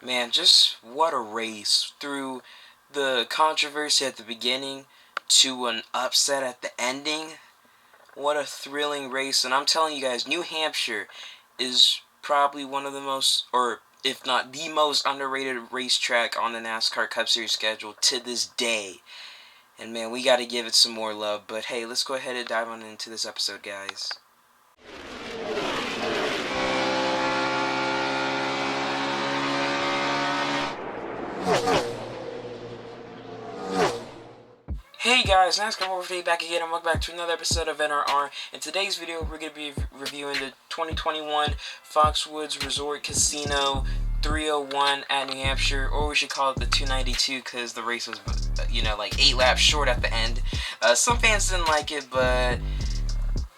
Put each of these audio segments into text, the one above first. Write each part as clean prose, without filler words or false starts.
Man, just what a race. Through the controversy at the beginning to an upset at the ending. What a thrilling race. And I'm telling you guys, New Hampshire is probably one of the most, or if not the most underrated racetrack on the NASCAR Cup Series schedule to this day. And man, we got to give it some more love. But hey, let's go ahead and dive on into this episode, guys. Hey guys, NASCAR Over back again, and welcome back to another episode of NRR. In today's video, we're going to be reviewing the 2021 Foxwoods Resort Casino 301 at New Hampshire, or we should call it the 292 because the race was, like 8 laps short at the end. Some fans didn't like it, but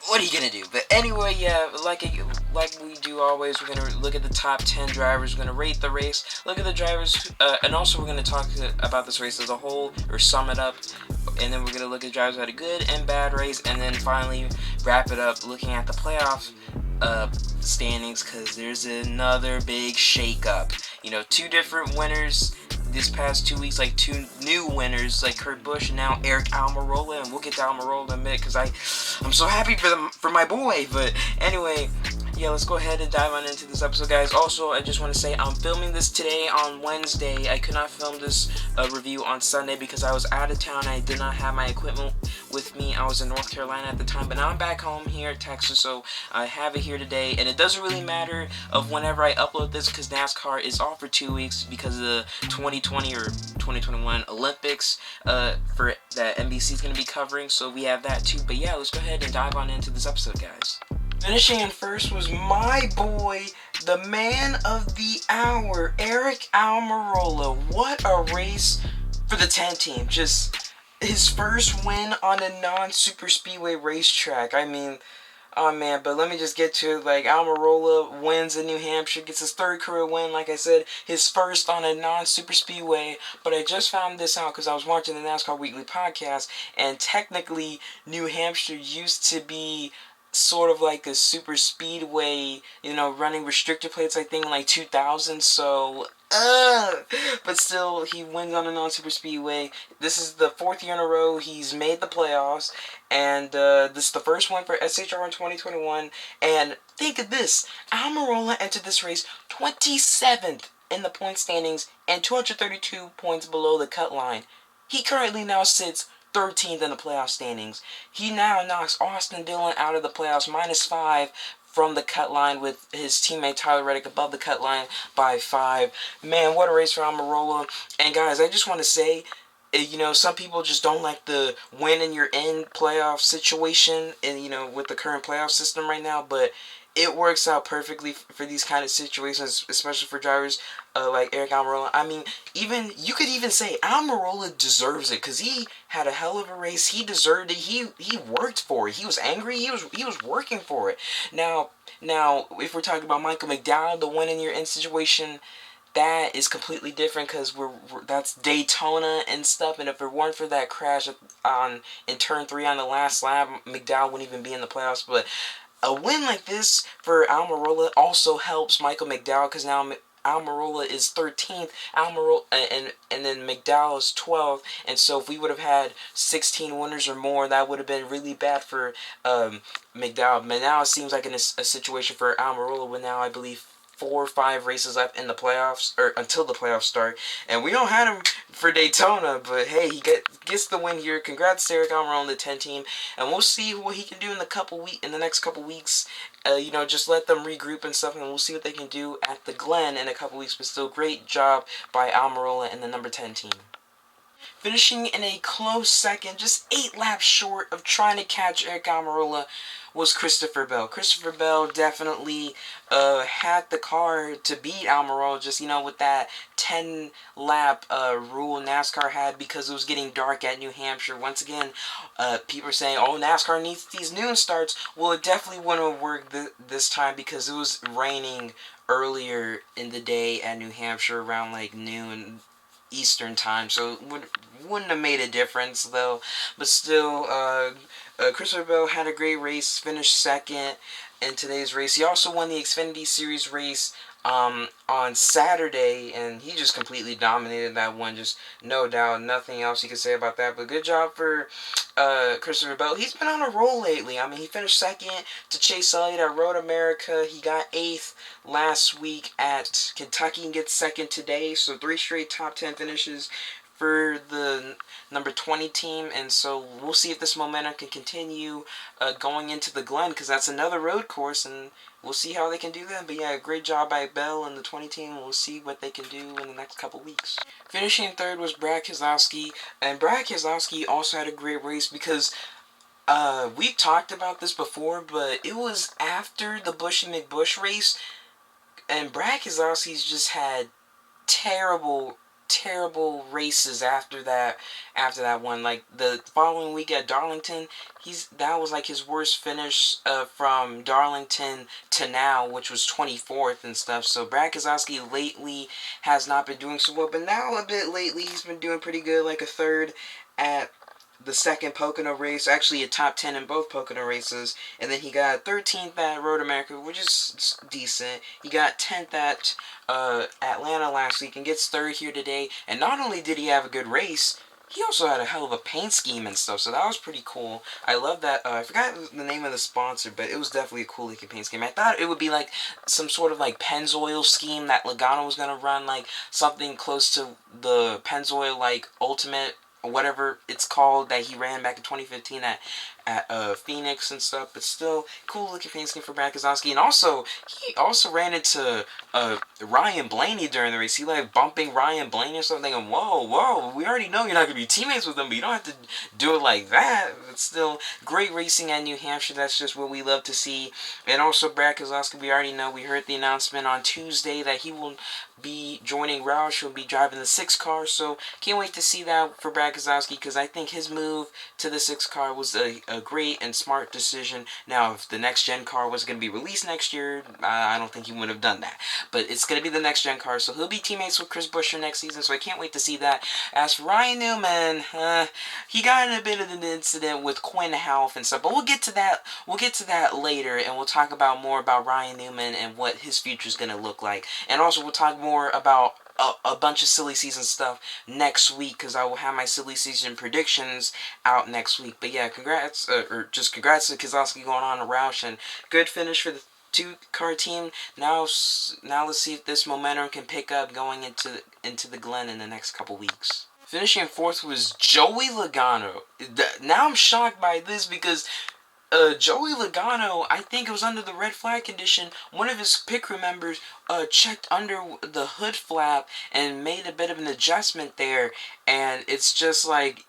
what are you gonna do? But anyway, yeah, like we do always, we're gonna look at the top 10 drivers. We're gonna rate the race, look at the drivers, and also we're gonna talk about this race as a whole, or sum it up. And then we're gonna look at drivers who had a good and bad race, and then finally wrap it up looking at the playoff standings, because there's another big shake-up. You know, 2 different winners this past 2 weeks, like 2 new winners, like Kurt Busch and now Eric Almirola, and we'll get to Almirola in a minute because I'm so happy for my boy. But anyway, yeah, let's go ahead and dive on into this episode, guys. Also, I just want to say I'm filming this today on Wednesday. I could not film this review on Sunday because I was out of town. I did not have my equipment with me. I was in North Carolina at the time, but now I'm back home here in Texas, so I have it here today. And it doesn't really matter of whenever I upload this because NASCAR is off for 2 weeks because of the 2020 or 2021 Olympics for that NBC is going to be covering, so we have that too. But yeah, let's go ahead and dive on into this episode, guys. Finishing in first was my boy, the man of the hour, Eric Almirola. What a race for the 10 team. Just his first win on a non-super speedway racetrack. I mean, oh man, but let me just get to it. Like, Almirola wins in New Hampshire, gets his 3rd career win, like I said, his first on a non-super speedway. But I just found this out because I was watching the NASCAR Weekly podcast, and technically New Hampshire used to be sort of like a super speedway, running restrictor plates, I think, in like 2000, so, but still, he wins on a non-super speedway. This is the 4th year in a row he's made the playoffs, and this is the first one for SHR in 2021, and think of this, Almirola entered this race 27th in the point standings, and 232 points below the cut line. He currently now sits 13th in the playoff standings. He now knocks Austin Dillon out of the playoffs, -5 from the cut line, with his teammate Tyler Reddick above the cut line by 5. Man, what a race for Almirola. And guys, I just want to say, some people just don't like the win and you're in playoff situation, and with the current playoff system right now, but it works out perfectly for these kind of situations, especially for drivers like Eric Almirola. I mean, you could even say Almirola deserves it because he had a hell of a race. He deserved it. He worked for it. He was angry. He was working for it. Now, if we're talking about Michael McDowell, the win in your in situation, that is completely different because that's Daytona and stuff. And if it weren't for that crash in turn 3 on the last lap, McDowell wouldn't even be in the playoffs. But a win like this for Almirola also helps Michael McDowell because now Almirola is 13th, and then McDowell is 12th, and so if we would have had 16 winners or more, that would have been really bad for McDowell. But now it seems like in a situation for Almirola with now, I believe, 4 or 5 races left in the playoffs, or until the playoffs start, and we don't have him for Daytona, but hey, he gets the win here. Congrats to Eric Almirola on the 10 team, and we'll see what he can do in the next couple weeks. Just let them regroup and stuff, and we'll see what they can do at the Glen in a couple weeks. But still, great job by Almirola and the number 10 team. Finishing in a close second, just 8 laps short of trying to catch Eric Almirola, was Christopher Bell. Christopher Bell definitely had the car to beat Almirola, just, with that 10-lap rule NASCAR had because it was getting dark at New Hampshire. Once again, people are saying, oh, NASCAR needs these noon starts. Well, it definitely wouldn't have worked this time because it was raining earlier in the day at New Hampshire around like noon Eastern time, so it wouldn't have made a difference though. But still, Christopher Bell had a great race, finished 2nd in today's race. He also won the Xfinity Series race on Saturday, and he just completely dominated that one. Just no doubt, nothing else you can say about that. But good job for Christopher Bell. He's been on a roll lately. I mean, he finished second to Chase Elliott at Road America. He got eighth last week at Kentucky and gets second today. So 3 straight top 10 finishes for the number 20 team, and so we'll see if this momentum can continue going into the Glen, because that's another road course, and we'll see how they can do that. But yeah, great job by Bell and the 20 team. We'll see what they can do in the next couple weeks. Finishing third was Brad Keselowski, and Brad Keselowski also had a great race because we talked about this before, but it was after the Bushy McBush race, and Brad Keselowski's just had terrible races after that one. Like the following week at Darlington, that was like his worst finish from Darlington to now, which was 24th and stuff. So Brad Keselowski lately has not been doing so well, but now a bit lately he's been doing pretty good, like a third at the second Pocono race, actually a top 10 in both Pocono races, and then he got 13th at Road America, which is decent. He got 10th at Atlanta last week and gets third here today. And not only did he have a good race, he also had a hell of a paint scheme and stuff, so that was pretty cool. I love that. I forgot the name of the sponsor, but it was definitely a cool looking paint scheme. I thought it would be like some sort of like Pennzoil scheme that Logano was going to run, like something close to the Pennzoil like Ultimate, or whatever it's called, that he ran back in 2015 at Phoenix and stuff. But still, cool looking paint scheme for Brad Keselowski. And also, he also ran into Ryan Blaney during the race. He like bumping Ryan Blaney or something. And whoa, we already know you're not gonna be teammates with him, but you don't have to do it like that. But still, great racing at New Hampshire. That's just what we love to see. And also, Brad Keselowski, we already know. We heard the announcement on Tuesday that he will be joining Roush. He'll be driving the 6 car. So can't wait to see that for Brad Keselowski, because I think his move to the 6 car was a great and smart decision. Now, if the next gen car was going to be released next year, I don't think he would have done that. But it's going to be the next gen car, so he'll be teammates with Chris Buescher next season, so I can't wait to see that. As for Ryan Newman, he got in a bit of an incident with Quinn Houff and stuff, but we'll get to that. We'll get to that later, and we'll talk about more about Ryan Newman and what his future is going to look like. And also, we'll talk more about a bunch of silly season stuff next week, because I will have my silly season predictions out next week. But yeah, congrats to Keselowski going on a Roush, and good finish for the 2-car team. Now let's see if this momentum can pick up going into the Glen in the next couple weeks. Finishing fourth was Joey Logano. Now I'm shocked by this, because Joey Logano, I think it was under the red flag condition, one of his pit crew members checked under the hood flap and made a bit of an adjustment there, and it's just like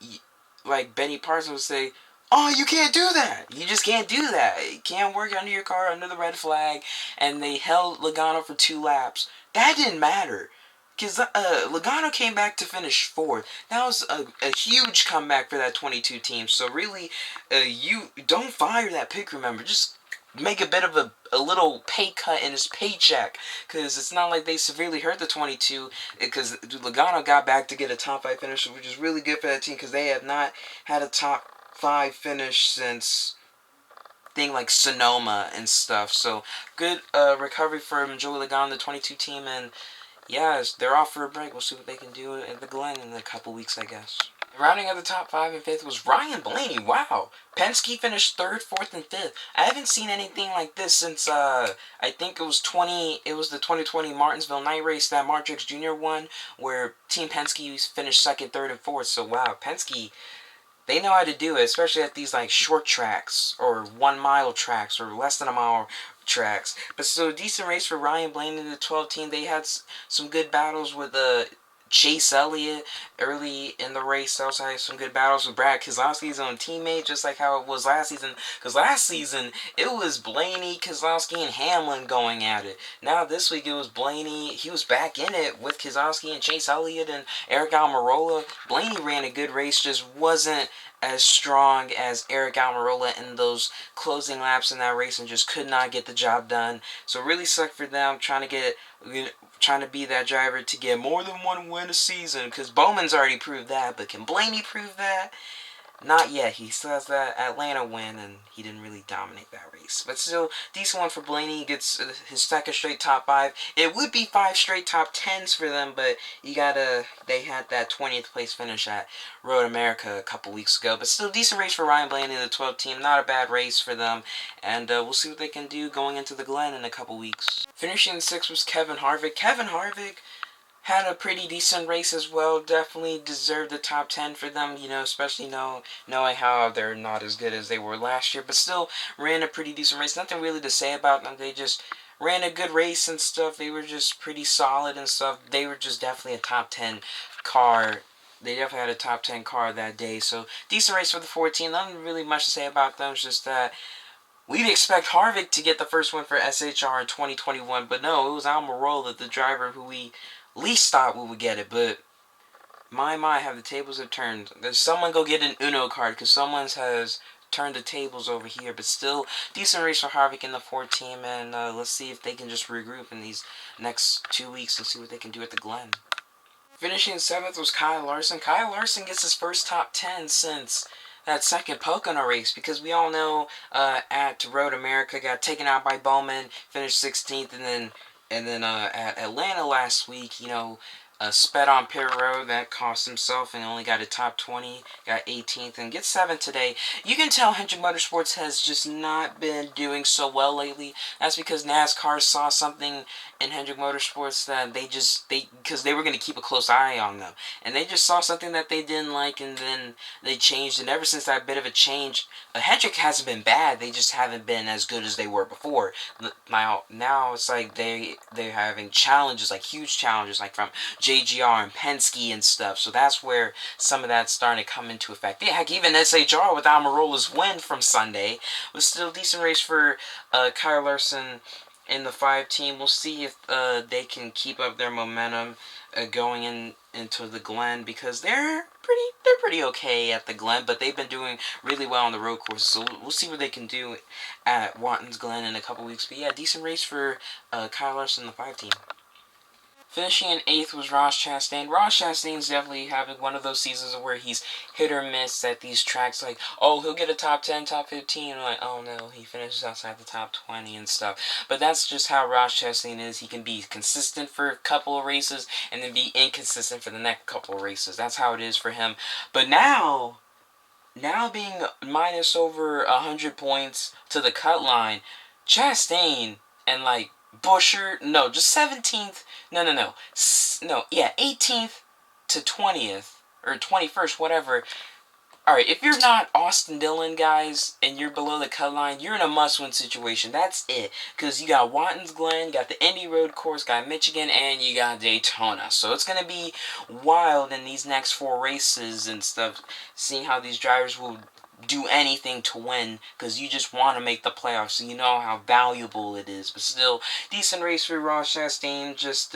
Benny Parsons would say, oh, you can't do that. You just can't do that. You can't work under your car under the red flag, and they held Logano for 2 laps. That didn't matter, because Logano came back to finish fourth. That was a huge comeback for that 22 team. So really, you don't fire that pit crew member. Just make a bit of a little pay cut in his paycheck, because it's not like they severely hurt the 22, because Logano got back to get a top 5 finish, which is really good for that team, because they have not had a top 5 finish since thing like Sonoma and stuff. So good recovery for Joey Logano, the 22 team, and yeah, they're off for a break. We'll see what they can do at the Glen in a couple weeks, I guess. Rounding out the top 5 and 5th was Ryan Blaney. Wow. Penske finished 3rd, 4th, and 5th. I haven't seen anything like this since, I think it was the 2020 Martinsville night race that Martrix Jr. won, where Team Penske finished 2nd, 3rd, and 4th. So, wow, Penske, they know how to do it, especially at these like short tracks or 1-mile tracks or less than a mile tracks. But so decent race for Ryan Blaney and the 12 team. They had some good battles with Chase Elliott early in the race. They also had some good battles with Brad Keselowski's own teammate, just like how it was last season. Because last season, it was Blaney, Keselowski, and Hamlin going at it. Now this week, it was Blaney. He was back in it with Keselowski and Chase Elliott and Eric Almirola. Blaney ran a good race, just wasn't as strong as Eric Almirola in those closing laps in that race, and just could not get the job done. So really sucked for them, trying to be that driver to get more than 1 win a season, because Bowman's already proved that, but can Blaney prove that? Not yet. He still has that Atlanta win, and he didn't really dominate that race. But still, decent one for Blaney. He gets his second straight top 5. It would be 5 straight top 10s for them, but they had that 20th place finish at Road America a couple weeks ago. But still, decent race for Ryan Blaney, the 12th team. Not a bad race for them, and we'll see what they can do going into the Glen in a couple weeks. Finishing 6th was Kevin Harvick. Kevin Harvick had a pretty decent race as well. Definitely deserved the top 10 for them, especially knowing how they're not as good as they were last year. But still, ran a pretty decent race. Nothing really to say about them. They just ran a good race and stuff. They were just pretty solid and stuff. They were just definitely a top 10 car. They definitely had a top 10 car that day. So, decent race for the 14. Nothing really much to say about them. It's just that we'd expect Harvick to get the first win for SHR in 2021, but no, it was Almirola, the driver, who we least thought we would get it. But my, have the tables have turned. There's someone go get an Uno card, because someone has turned the tables over here. But still, decent race for Harvick in the 4 team, and let's see if they can just regroup in these next 2 weeks and see what they can do at the Glen. Finishing 7th was Kyle Larson. Kyle Larson gets his first top 10 since that second Pocono race, because we all know at Road America got taken out by Bowman, finished 16th, and then at Atlanta last week, sped on pit road that cost himself and only got a top 20, got 18th, and gets 7th today. You can tell Hendrick Motorsports has just not been doing so well lately. That's because NASCAR saw something in Hendrick Motorsports that because they were going to keep a close eye on them, and they just saw something that they didn't like, and then they changed. And ever since that bit of a change, Hendrick hasn't been bad. They just haven't been as good as they were before. Now it's like they're having challenges, like huge challenges, like from JGR and Penske and stuff. So that's where some of that's starting to come into effect. Yeah, heck, even SHR with Almirola's win from Sunday was still a decent race for Kyle Larson in the 5 team. We'll see if they can keep up their momentum going into the Glen, because they're pretty okay at the Glen, but they've been doing really well on the road courses. So we'll see what they can do at Watkins Glen in a couple weeks. But yeah, decent race for Kyle Larson in the 5 team. Finishing in 8th was Ross Chastain. Ross Chastain's definitely having one of those seasons where he's hit or miss at these tracks. Like, oh, he'll get a top 10, top 15. Like, oh no, he finishes outside the top 20 and stuff. But that's just how Ross Chastain is. He can be consistent for a couple of races and then be inconsistent for the next couple of races. That's how it is for him. But now being minus over 100 points to the cut line, Chastain and like Busher, no, just 17th, no, 18th to 20th, or 21st, whatever. Alright, if you're not Austin Dillon, guys, and you're below the cut line, you're in a must-win situation. That's it. Because you got Watkins Glen, you got the Indy Road Course, got Michigan, and you got Daytona. So it's going to be wild in these next 4 races and stuff, seeing how these drivers will do anything to win, because you just want to make the playoffs, so you know how valuable it is. But still, decent race for Ross Chastain. Just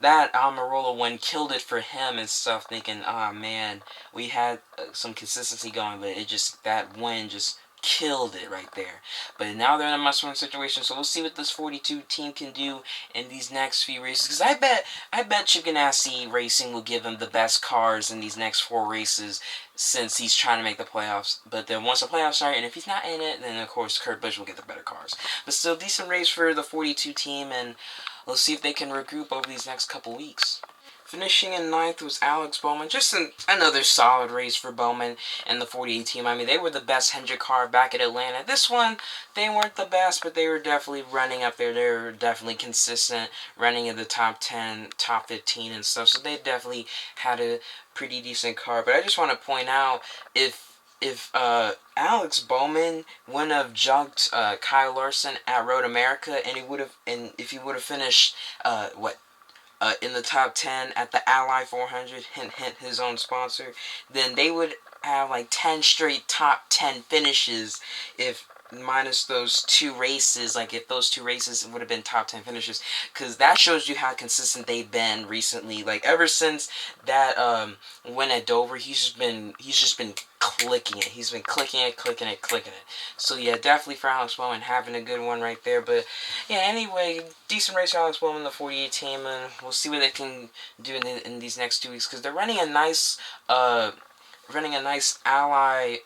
that Almirola win killed it for him and stuff, thinking, ah, man, we had some consistency going, but that win just killed it right there. But now they're in a must-win situation, so we'll see what this 42 team can do in these next few races, because I bet Chip Ganassi Racing will give him the best cars in these next 4 races, since he's trying to make the playoffs. But then once the playoffs start, and if he's not in it, then of course Kurt Busch will get the better cars. But still, decent race for the 42 team, and we'll see if they can regroup over these next couple weeks. Finishing in 9th was Alex Bowman. Just another solid race for Bowman and the 48 team. I mean, they were the best Hendrick car back at Atlanta. This one, they weren't the best, but they were definitely running up there. They were definitely consistent, running in the top 10, top 15 and stuff. So they definitely had a pretty decent car. But I just want to point out, if Alex Bowman wouldn't have jumped Kyle Larson at Road America, and if he would have finished in the top 10 at the Ally 400, hint, his own sponsor, then they would have like 10 straight top 10 finishes, if minus those 2 races, like if those 2 races would have been top 10 finishes, because that shows you how consistent they've been recently. Like ever since that win at Dover, he's just been clicking it. He's been clicking it. So yeah, definitely for Alex Bowman, having a good one right there. But yeah, anyway, decent race for Alex Bowman, the 48 team, and we'll see what they can do in these next 2 weeks, because they're running a nice running a nice Ally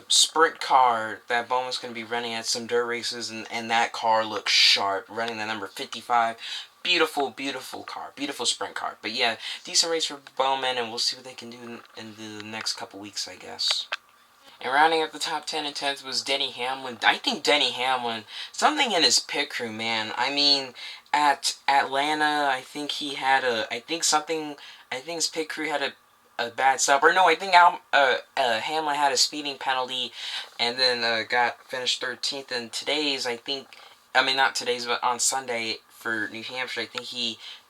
sprint car that Bowman's going to be running at some dirt races, and that car looks sharp, running the number 55. Beautiful, beautiful car. Beautiful sprint car. But yeah, decent race for Bowman, and we'll see what they can do in the next couple weeks, I guess. And rounding up the top 10 and 10th was Denny Hamlin. I think Denny Hamlin, something in his pit crew, man. I mean, at Atlanta, I think he had I think his pit crew had a bad stop. Or no, I think Hamlin had a speeding penalty and then got finished 13th. And not today's, but on Sunday for New Hampshire, I think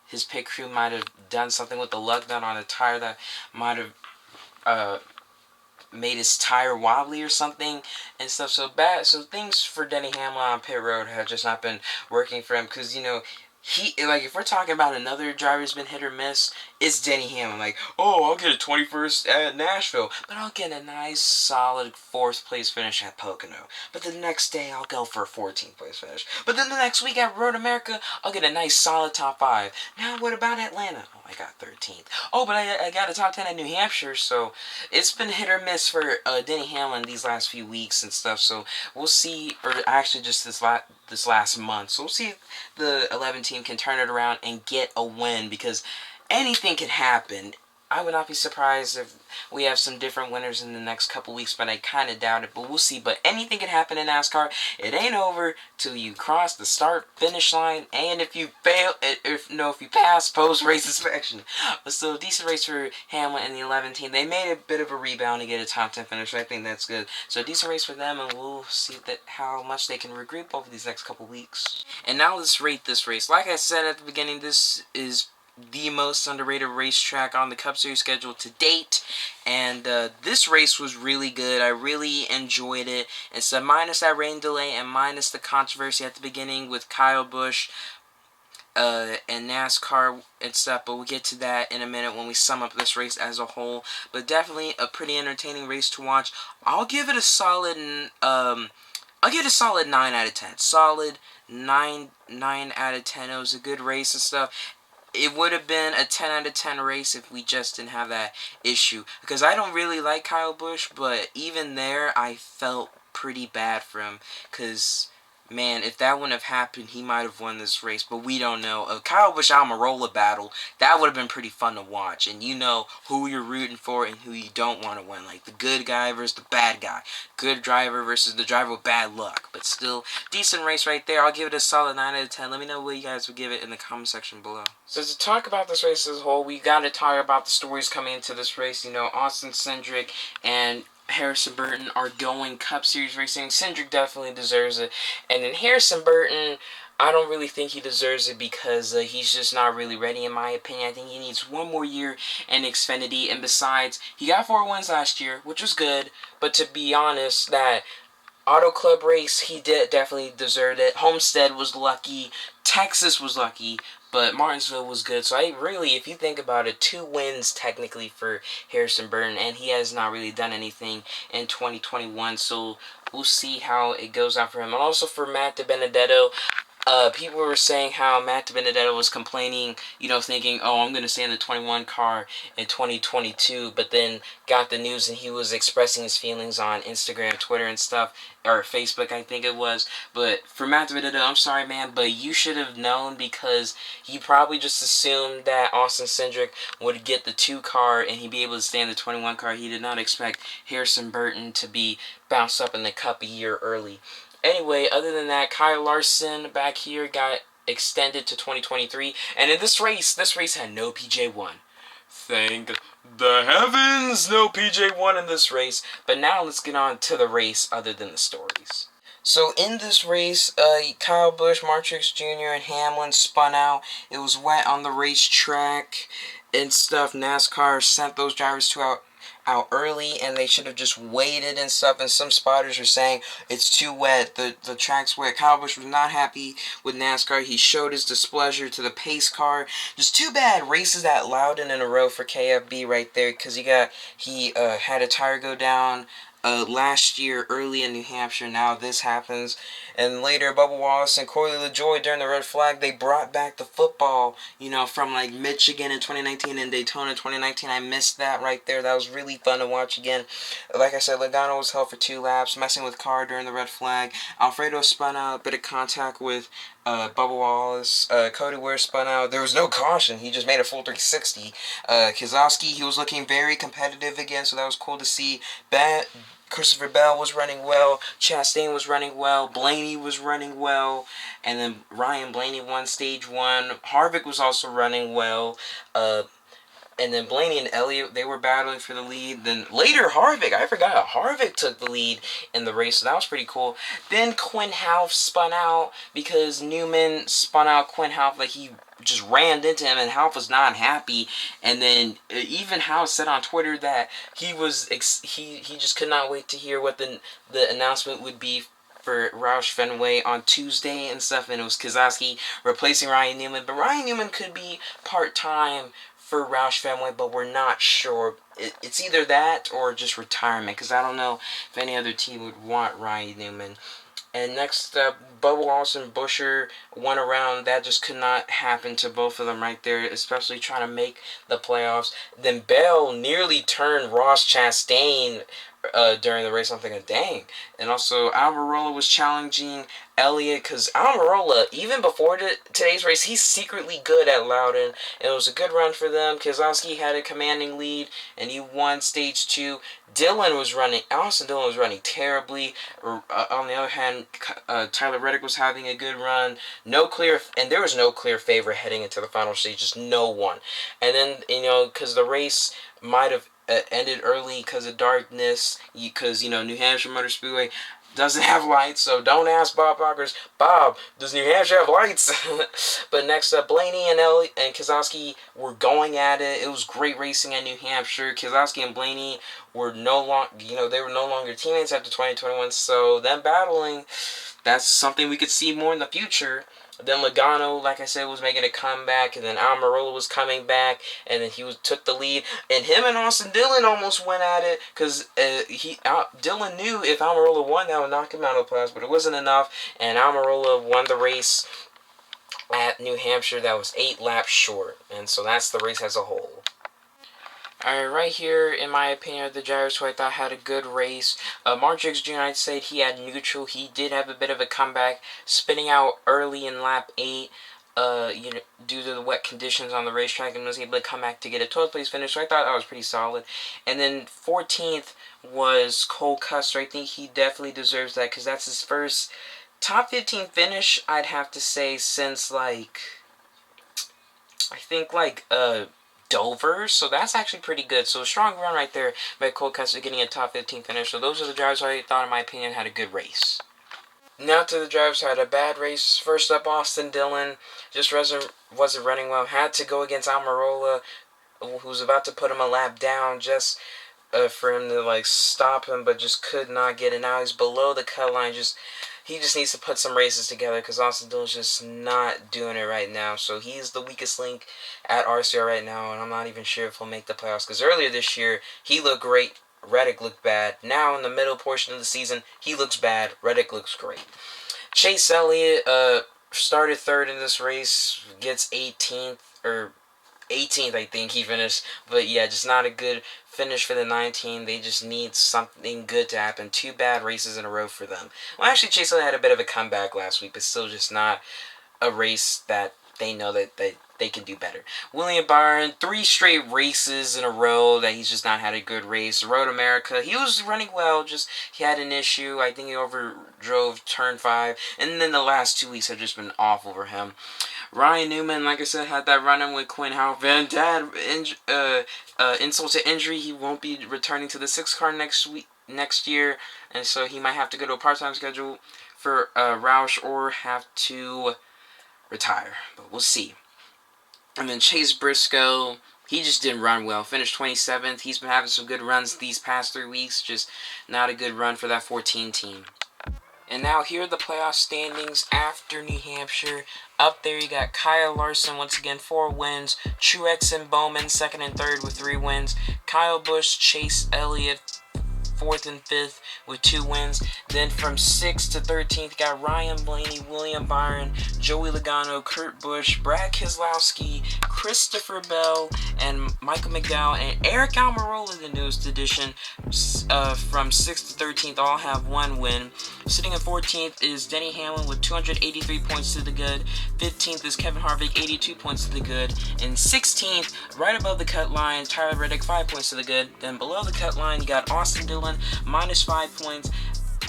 his pit crew might have done something with the lug nut on a tire that might have made his tire wobbly or something and stuff. So things for Denny Hamlin on pit road have just not been working for him, because if we're talking about another driver who's been hit or miss, it's Denny Hamlin. Like, oh, I'll get a 21st at Nashville, but I'll get a nice solid 4th place finish at Pocono. But the next day I'll go for a 14th place finish. But then the next week at Road America, I'll get a nice solid top 5. Now what about Atlanta? Oh, I got 13th. Oh, but I got a top 10 at New Hampshire. So it's been hit or miss for Denny Hamlin these last few weeks and stuff. So we'll see, or actually just this last month. So we'll see if the 11 team can turn it around and get a win, because anything can happen. I would not be surprised if we have some different winners in the next couple weeks, but I kind of doubt it. But we'll see. But anything can happen in NASCAR. It ain't over till you cross the start-finish line, and if you fail, if you pass post-race inspection. But still, decent race for Hamlin and the 11 team. They made a bit of a rebound to get a top 10 finish. So I think that's good. So decent race for them, and we'll see how much they can regroup over these next couple weeks. And now let's rate this race. Like I said at the beginning, this is the most underrated racetrack on the Cup Series schedule to date, and this race was really good. I really enjoyed it. It's minus that rain delay and minus the controversy at the beginning with Kyle Busch and NASCAR and stuff, but we'll get to that in a minute when we sum up this race as a whole. But definitely a pretty entertaining race to watch. I'll give it a solid 9 out of 10. Solid 9 out of 10. It was a good race and stuff. It would have been a 10 out of 10 race if we just didn't have that issue. Because I don't really like Kyle Busch, but even there, I felt pretty bad for him. Because, man, if that wouldn't have happened, he might have won this race. But we don't know. A Kyle Busch-Almirola battle, that would have been pretty fun to watch. And you know who you're rooting for and who you don't want to win. Like the good guy versus the bad guy. Good driver versus the driver with bad luck. But still, decent race right there. I'll give it a solid 9 out of 10. Let me know what you guys would give it in the comment section below. So to talk about this race as a whole, we got to talk about the stories coming into this race. You know, Austin Cindric and Harrison Burton are going Cup Series racing. Cindric definitely deserves it. And then Harrison Burton, I don't really think he deserves it because he's just not really ready, in my opinion. I think he needs one more year in Xfinity. And besides, he got 4 wins last year, which was good. But to be honest, that Auto Club race, he definitely deserved it. Homestead was lucky. Texas was lucky. But Martinsville was good. So if you think about it, 2 wins technically for Harrison Burton. And he has not really done anything in 2021. So we'll see how it goes out for him. And also for Matt DiBenedetto, people were saying how Matt DiBenedetto was complaining, thinking, oh, I'm going to stay in the 21 car in 2022, but then got the news and he was expressing his feelings on Instagram, Twitter, and stuff, or Facebook, I think it was. But for Matt DiBenedetto, I'm sorry, man, but you should have known, because he probably just assumed that Austin Cindric would get the 2 car and he'd be able to stay in the 21 car. He did not expect Harrison Burton to be bounced up in the Cup a year early. Anyway, other than that, Kyle Larson back here got extended to 2023. And in this race had no PJ1. Thank the heavens, no PJ1 in this race. But now let's get on to the race other than the stories. So in this race, Kyle Busch, Martrix Jr., and Hamlin spun out. It was wet on the racetrack and stuff. NASCAR sent those drivers out early, and they should have just waited and stuff. And some spotters are saying it's too wet, the track's wet. Kyle Busch was not happy with NASCAR. He showed his displeasure to the pace car. Just too bad races that Loudon in a row for KFB right there, because he had a tire go down last year early in New Hampshire. Now this happens. And later, Bubba Wallace and Corey LaJoy during the red flag, they brought back the football, from like Michigan in 2019 and Daytona 2019. I missed that right there. That was really fun to watch again. Like I said, Logano was held for 2 laps, messing with Carr during the red flag. Alfredo spun out, a bit of contact with Bubba Wallace. Cody Ware spun out. There was no caution. He just made a full 360. Keselowski, he was looking very competitive again, so that was cool to see. Christopher Bell was running well. Chastain was running well. Blaney was running well. And then Ryan Blaney won stage 1. Harvick was also running well. And then Blaney and Elliott, they were battling for the lead. Then later, I forgot, Harvick took the lead in the race, so that was pretty cool. Then Quinn Houff spun out because Newman spun out Quinn Houff, like he just rammed into him, and Houff was not happy. And then even Houff said on Twitter that he just could not wait to hear what the announcement would be for Roush Fenway on Tuesday and stuff, and it was Keselowski replacing Ryan Newman. But Ryan Newman could be part-time for Roush Fenway, but we're not sure. It's either that or just retirement, because I don't know if any other team would want Ryan Newman. And next up, Bubba Wallace and Buescher won around. That just could not happen to both of them right there, especially trying to make the playoffs. Then Bell nearly turned Ross Chastain during the race. I'm thinking, dang. And also, Almirola was challenging Elliott, because Almirola, even before today's race, he's secretly good at Loudon. And it was a good run for them. Keselowski had a commanding lead, and he won stage 2. Austin Dillon was running terribly. On the other hand, Tyler Reddick was having a good run. And there was no clear favorite heading into the final stage, just no one. And then, because the race might have ended early because of darkness, because, New Hampshire Motor Speedway doesn't have lights, so don't ask Bob Barkers, Bob, does New Hampshire have lights? But next up, Blaney and Keselowski were going at it. It was great racing at New Hampshire. Keselowski and Blaney were no longer teammates after 2021, so them battling, that's something we could see more in the future. Then Logano, like I said, was making a comeback, and then Almirola was coming back, and then took the lead. And him and Austin Dillon almost went at it, because Dillon knew if Almirola won, that would knock him out of the playoffs, but it wasn't enough, and Almirola won the race at New Hampshire. That was 8 laps short, and so that's the race as a whole. Alright, right here, in my opinion, the drivers who I thought had a good race. Mark Jacobs Jr., I'd say he had neutral. He did have a bit of a comeback, spinning out early in lap 8, due to the wet conditions on the racetrack, and was able to come back to get a 12th place finish, so I thought that was pretty solid. And then 14th was Cole Custer. I think he definitely deserves that, because that's his first top 15 finish, I'd have to say, since, Dover, so that's actually pretty good. So a strong run right there by Cole Custer, getting a top 15 finish. So those are the drivers I thought, in my opinion, had a good race. Now to the drivers who had a bad race. First up, Austin Dillon just wasn't running well. Had to go against Almirola, who was about to put him a lap down, just for him to stop him, but just could not get it. Now he's below the cut line. He just needs to put some races together, because Austin Dillon's just not doing it right now. So he's the weakest link at RCR right now, and I'm not even sure if he'll make the playoffs, because earlier this year, he looked great, Reddick looked bad. Now in the middle portion of the season, he looks bad, Reddick looks great. Chase Elliott started 3rd in this race, gets 18th, I think he finished. But yeah, just not a good finish for the 19. They just need something good to happen. 2 bad races in a row for them. Well, actually, Chase Elliott had a bit of a comeback last week, but still just not a race that they know that they can do better. William Byron, 3 straight races in a row that he's just not had a good race. Road America, he was running well, just he had an issue. I think he overdrove turn 5, and then the last 2 weeks have just been awful for him. Ryan Newman, like I said, had that run-in with Quinn Houff. Van Dad, insult to injury, he won't be returning to the 6 car next year, and so he might have to go to a part-time schedule for Roush, or have to retire, but we'll see. And then Chase Briscoe, he just didn't run well. Finished 27th. He's been having some good runs these past 3 weeks. Just not a good run for that 14 team. And now here are the playoff standings after New Hampshire. Up there you got Kyle Larson, once again, 4 wins. Truex and Bowman, 2nd and 3rd with 3 wins. Kyle Busch, Chase Elliott, 4th and 5th with 2 wins. Then from 6th to 13th, got Ryan Blaney, William Byron, Joey Logano, Kurt Busch, Brad Keselowski, Christopher Bell, and Michael McDowell, and Eric Almirola, the newest addition, from 6th to 13th, all have 1 win. Sitting at 14th is Denny Hamlin with 283 points to the good. 15th is Kevin Harvick, 82 points to the good. And 16th, right above the cut line, Tyler Reddick, 5 points to the good. Then below the cut line, you got Austin Dillon, minus 5 points.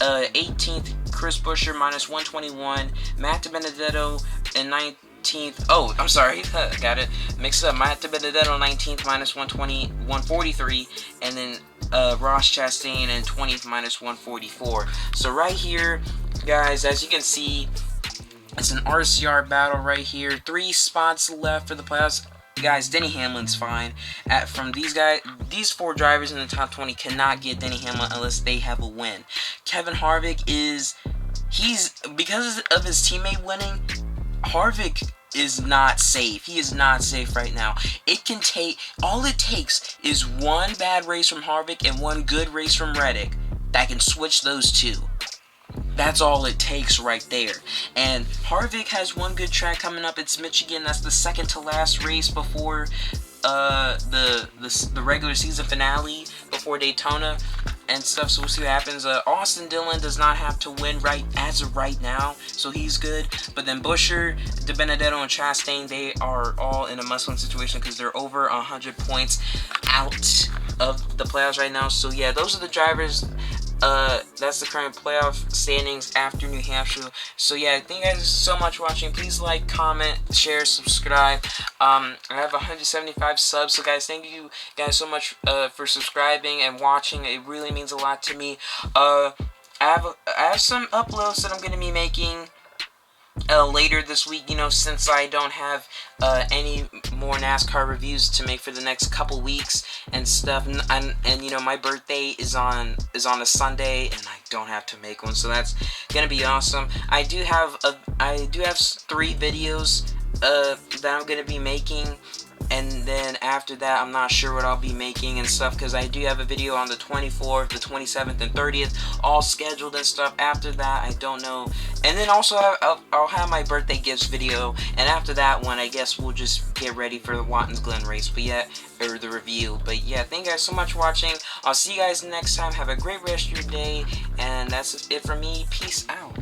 18th, Chris Buescher, minus 121. Matt DiBenedetto in 19th. Oh, I'm sorry, got it mixed up. Matt DiBenedetto 19th, minus 143. And then Ross Chastain in 20th, minus 144. So right here, guys, as you can see, it's an RCR battle right here. 3 spots left for the playoffs. Guys, Denny Hamlin's fine. From these guys, these 4 drivers in the top 20 cannot get Denny Hamlin unless they have a win. Kevin Harvick because of his teammate winning, Harvick is not safe. He is not safe right now. All it takes is 1 bad race from Harvick and 1 good race from Reddick that can switch those 2. That's all it takes right there. And Harvick has 1 good track coming up. It's Michigan. That's the second to last race before the regular season finale, before Daytona and stuff. So we'll see what happens. Austin Dillon does not have to win as of right now, so he's good. But then Buescher, DiBenedetto, and Chastain, they are all in a must-win situation because they're over 100 points out of the playoffs right now. So yeah, those are the drivers. That's the current playoff standings after New Hampshire. So yeah, thank you guys so much for watching. Please like, comment, share, subscribe. I have 175 subs, so guys, thank you guys so much for subscribing and watching. It really means a lot to me. I have some uploads that I'm going to be making later this week, since I don't have any more NASCAR reviews to make for the next couple weeks and stuff, and my birthday is on a Sunday, and I don't have to make one, so that's gonna be awesome. I do have 3 videos that I'm gonna be making. And then after that, I'm not sure what I'll be making and stuff, because I do have a video on the 24th, the 27th, and 30th, all scheduled and stuff. After that, I don't know. And then also, I'll have my birthday gifts video, and after that one, I guess we'll just get ready for the Watkins Glen race, or the review. But yeah, thank you guys so much for watching. I'll see you guys next time. Have a great rest of your day, and that's it for me. Peace out.